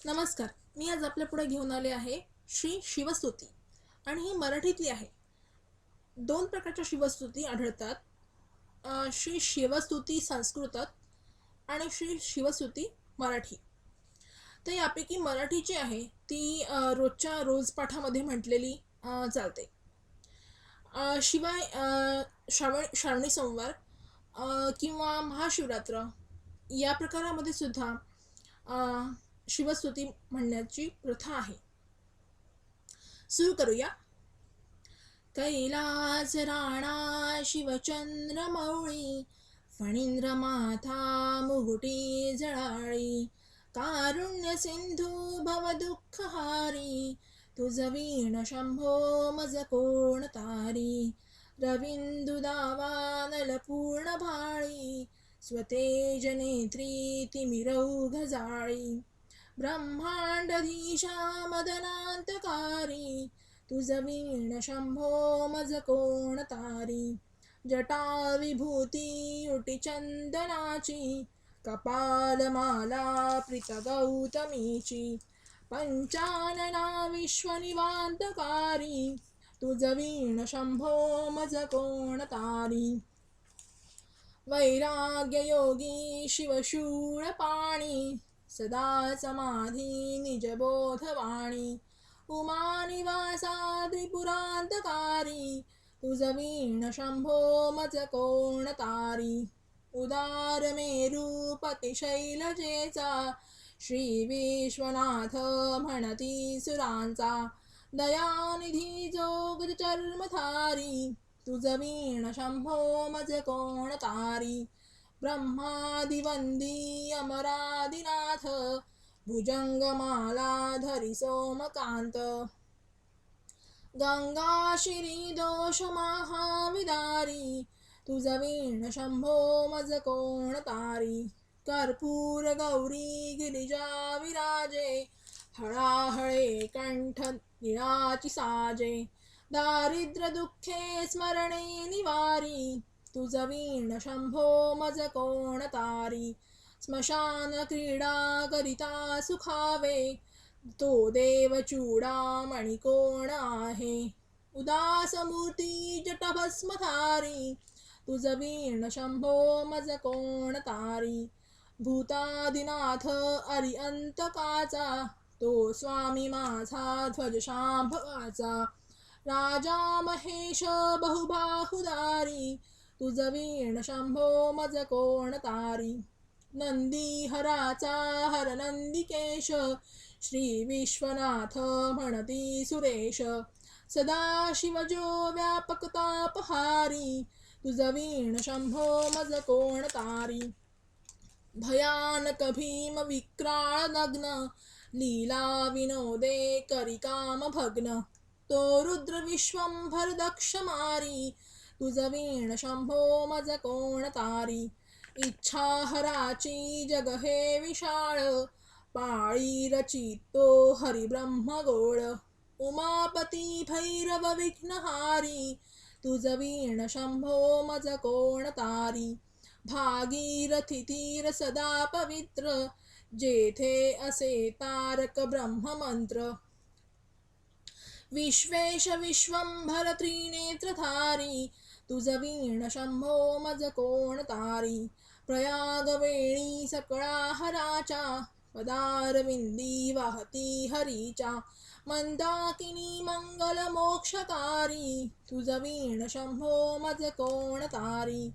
नमस्कार. मी आज आपल्या पुढे घेऊन आले आहे श्री शिवस्तुती आणि ही मराठीतली आहे. दोन प्रकारच्या शिवस्तुती आढळतात. श्री शिवस्तुती संस्कृतात आणि श्री शिवस्तुती मराठी. तर यापैकी मराठी जी आहे ती रोजच्या रोज पाठामध्ये म्हटलेली चालते. शिवाय श्रावणी सोमवार किंवा महाशिवरात्र या प्रकारामध्ये सुद्धा अ, शिवस्तुती म्हणण्याची प्रथा आहे. सुरू करूया. कैलास राणा शिवचंद्रमौळी, फणींद्र माथा मुगुटी जळाळी, कारुण्य सिंधू भव दुःखहारी, तुझ वीण शंभो मज कोण तारी, रविंदु दावानल पूर्ण भाळी, स्वतेज नेत्री तिमिरौघ जाळी, ब्रह्मांडधीशा मदनांतकारी, तुझ वीण शंभो मज कोण तारी, जटा विभूती उटी चंदनाची, कपालमाला प्रीत गौतमीची, पंचानना विश्वनिवांतकारी, तुझ वीण शंभो मज कोण तारी, वैराग्य योगी शिवशूळ पाणी, सदा समाधी निजबोधवाणी, उमानिवासा त्रिपुरांतकारी, तुझ वीण शंभो मज कोण तारी, उदार मेरूपती शैलजेचा, श्री विश्वनाथ म्हणती सुरांचा, दयानिधी जोग चर्मधारी, तुझ वीण शंभो मज कोण तारी, ब्रह्मादिवंदी अमरादिनाथ, भुजंगमाला धरी सोमकांत, गंगा शिरी दोष महाविदारी, तुझ वीण शंभो मज कोण तारी, कर्पूर गौरी गिरिजा विराजे, हळाहळे कंठ निळाची साजे, दारिद्र्य दुःखे स्मरणे निवारी, तुझ वीण शंभो मज कोण तारी, स्मशान क्रीडा करिता सुखावे, तो देव चूडामणी कोण आहे, उदास मूर्ती जटभस्मधारी, तुझ वीण शंभो मज कोण तारी, भूतादिनाथ अरिअंतकाचा, तो स्वामी माझा ध्वज शांभवाचा, राजा महेश बहुबाहुदारी, तुझ वीण शंभो मज कोण तारी, नंदी हराचा हर नंदिकेश, श्री विश्वनाथ म्हणती सुरेश, सदाशिव जो व्यापक तापहारी, तुझ वीण शंभो मज कोण तारी, भयानक भीम विक्राळ नग्न, लीला विनोदे करी काम भग्न, तो रुद्र विश्वंभर दक्ष मारी, तुझ वीण शंभो मज कोण तारी, इच्छा हराची जग हे विशाळ, पाळी रचितो हरी ब्रह्म गोळ, उमापती भैरव विघ्नहारी, तुझ वीण शंभो मज कोण तारी, भागीरथी तीर सदा पवित्र, जेथे असे तारक ब्रह्म मंत्र, विश्वेश विश्वंभर त्रिनेत्रधारी, तुझ वीण शंभो मज कोण तारी, प्रयाग वेणी सकळा हराच्या, पदारविंदी वाहती हरीच्या, मंदाकिनी मंगल मोक्षकारी, तुझ वीण शंभो मज कोण तारी,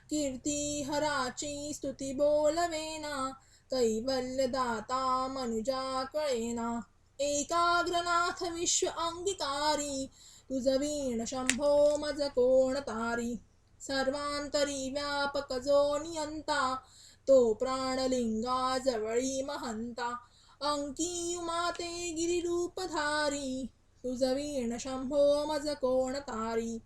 कीर्ती हराची स्तुती बोलवेना, कैवल्य दाता मनुजा कळेना, एकाग्रनाथ विश्व अंगीकारी, तुझ वीण शंभो मज कोण तारी, सर्वांतरी व्यापक जो नियंता, तो प्राणलिंगा जवळी महंता, अंकी माते गिरिरूपधारी, तुझ वीण शंभो मज कोण तारी,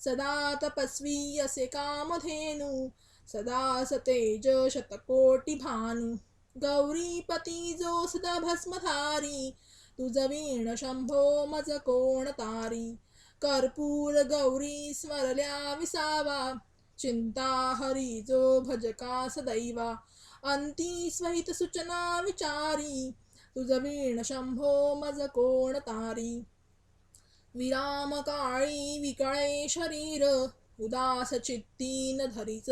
सदा तपस्वी असे कामधेनु, सदा सतेज शतकोटी भानु, गौरीपती जो सदा भस्मधारी, तुझ वीण शंभो मज कोण तारी, कर्पूर गौरी स्मरल्या विसावा, चिंता हरी जो भजका सदैवा, अंती स्वहित सूचना विचारी, तुझ वीण शंभो मज कोण तारी. विराम काळी विकळे शरीर उदास चित्ती न धरीच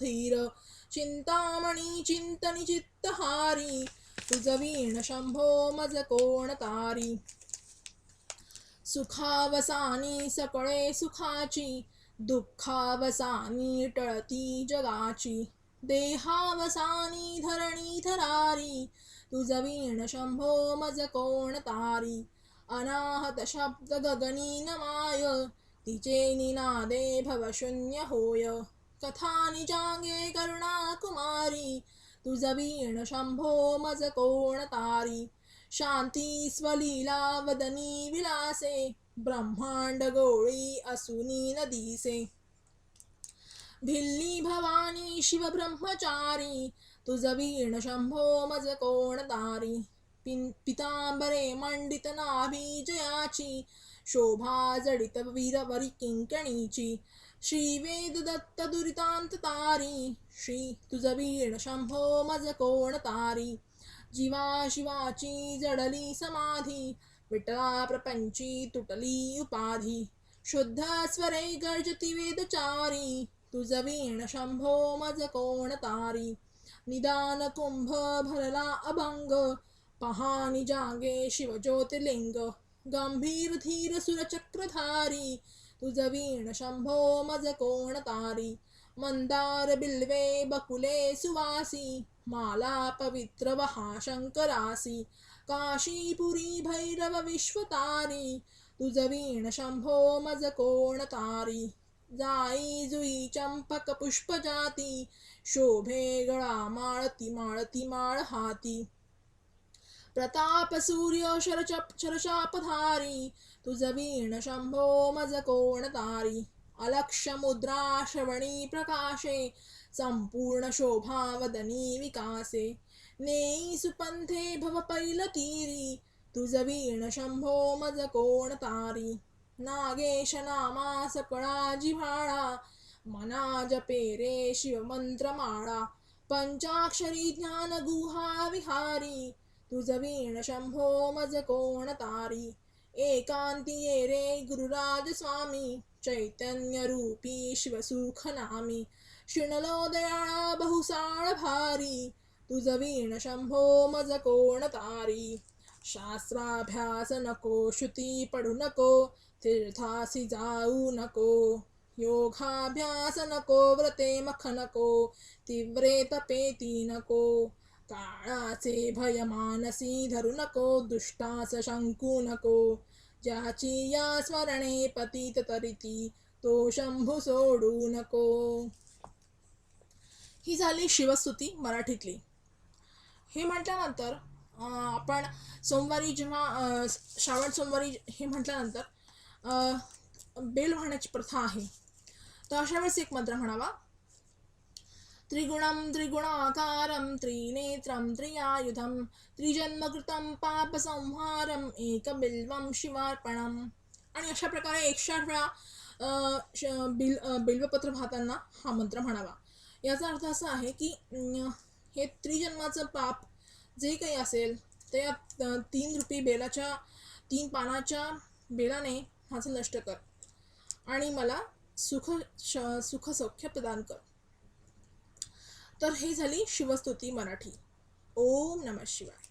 धीर. चिंतामणी चिंतनी चित्तहारी तुझ वीण शंभो मज कोण तारी. सुखावसानी सकळे सुखाची दुःखावसानी टळती जगाची. देहावसानी धरणी धरारी तुझ वीण शंभो मज कोण तारी. अनाहत शब्द गगनी नमाय तिचे निनादे भवशून्य होय. कथा निजांगे करुणा कुमारी तुझ वीण शंभो मज कोण तारी. शांती स्वलीला वदनी विलासे ब्रह्मांड गोळी असुनी न दिसे. भिल्ली भवानी शिव ब्रह्मचारी तुझ वीण शंभो मज कोण तारी. पितांबरे मंडित नाभी जयाची शोभा जडित वीरवरी किंकणीची. श्री वेद दत्त दुरितांत तारी श्री तुझ वीण शंभो मज कोण तारी. जीवा शिवाची जडली समाधी विठला प्रपंची तुटली उपाधी. शुद्ध स्वरे गर्जती वेदचारी तुझ वीण शंभो मज कोण तारी. निदान कुंभ भरला अभंग पहा निजांगे शिव ज्योतिर्लिंग. गंभीर धीर सुरचक्रधारी तुझ वीण शंभो मज कोण तारी. मंदार बिल्वे बकुले सुवासी माला पवित्र वहा शंकरासी. काशीपुरी भैरव विश्वतारी तुझ वीण शंभो मज कोण तारी. जाई जुई चंपक पुष्प जाती शोभे गळा माळती माळती माळ हाती. प्रताप सूर्य शरशापधारी तुझ वीण शंभो मज कोण तारी. अलक्ष मुद्रा श्रवणी प्रकाशे संपूर्ण शोभा वदनी विकासे. नेई सुपंथे भव पैल तीरी तुझ वीण शंभो मज कोण तारी. नागेश नामा सकळा जिव्हाळा मना जपे रे शिव मंत्र माळा. पंचाक्षरी ज्ञान गुहा विहारी तुझ वीण शंभो मज कोण तारी. एकांती ये रे गुरुराज स्वामी चैतन्य रूपी शिवसुख नामी. शिणलो दयाळा बहुसाळ भारी तुझ वीण शंभो मज कोण तारी. शास्त्राभ्यास नको श्रुती पडू नको तीर्थासी जाऊ नको. योगाभ्यास नको व्रते मख नको तीव्रे तपेती नको. काळाचे भय मानसी धरू नको दुष्टास शंकू नको. ज्याची या स्मरणे पतित तरिती तो शंभू सोडू नको. ही झाली शिवस्तुती मराठीतली. हे म्हटल्यानंतर आपण सोमवारी जेव्हा श्रावण सोमवारी हे म्हटल्यानंतर बेल वाहण्याची प्रथा आहे. तर अशा वेळेस एक मंत्र म्हणावा. त्रिगुणं त्रिगुणाकारं त्रिनेत्रं त्रियायुधं त्रिजन्मकृतं पापसंहारं एकबिल्वं शिवार्पणम्. आणि अशा प्रकारे 108 वेळा बिल्वपत्र वाहताना हा मंत्र म्हणावा. याचा अर्थ असा आहे की हे त्रिजन्माचं पाप जे काही असेल ते 3 रुपी बेलाच्या 3 पानाच्या बेलाने माझं नष्ट कर आणि मला सुख सौख्य प्रदान कर. तर हे झाली शिवस्तुती मराठी. ओम नमः शिवाय.